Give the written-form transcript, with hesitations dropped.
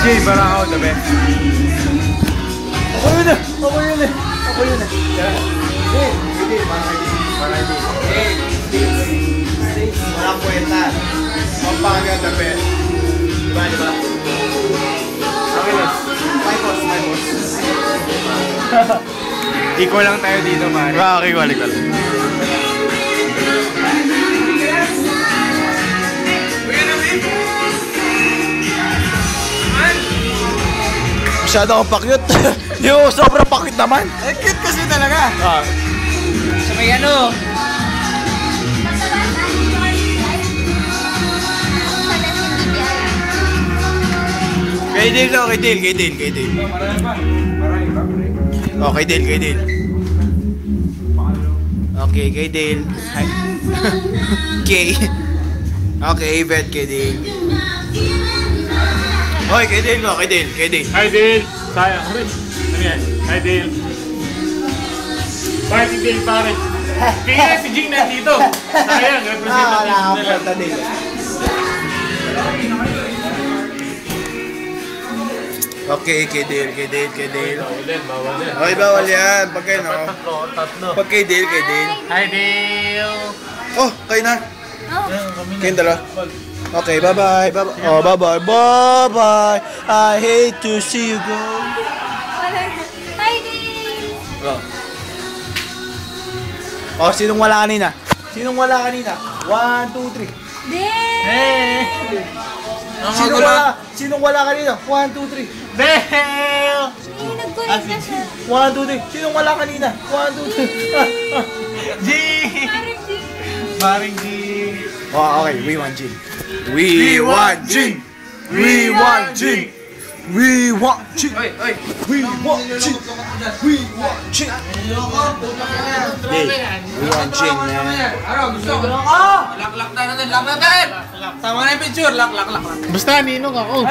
DJ Barangao, the best. Ako yun eh. Ako yun eh. Ako yun eh. DJ Barangao. Walang kwenta. Pampanga, the best. Diba, diba? Okay, boss. My boss, my boss. Equal lang tayo dito, pare. Okay, balik. Masyado akong pakyut. Yung sobrang pakyut naman. Eh, cute kasi talaga. Sa may ano? Kay Dale. Oh, kay Dale. Okay, kay Dale. Okay, bet kay Dale. Hoy, kay Dale. Hi, Dale. Sayang. Ano yan? Hi, Dale. Bye, si Dale, pare. Kaya si Jing nandito. Sayang, representative na lang. Okay, kay Dale. Bawal din. Okay, bawal yan. Pag kayo, no? Tatlo. Pag kay Dale. Hi, Dale. Oh, kayo na. Kayong dalawa. Okay, bye-bye. Oh, bye-bye. I hate to see you go. Hi, Dale! Oh, sinong wala kanina? 1, 2, 3. Dale! Sinong wala kanina? 1, 2, 3. Dale! Nag-connect na siya. 1, 2, 3. Sinong wala kanina? 1, 2, 3. Jing! Maring Jing! Oh, okay. We want Jing. We want Jing. We want Jing! We want Jing. Oy! We want Jing. We want Jing. Hey, we want Jing, man. Ano, gusto ko? Lock natin. Tama na yung picture. Lock. Basta ninong ako.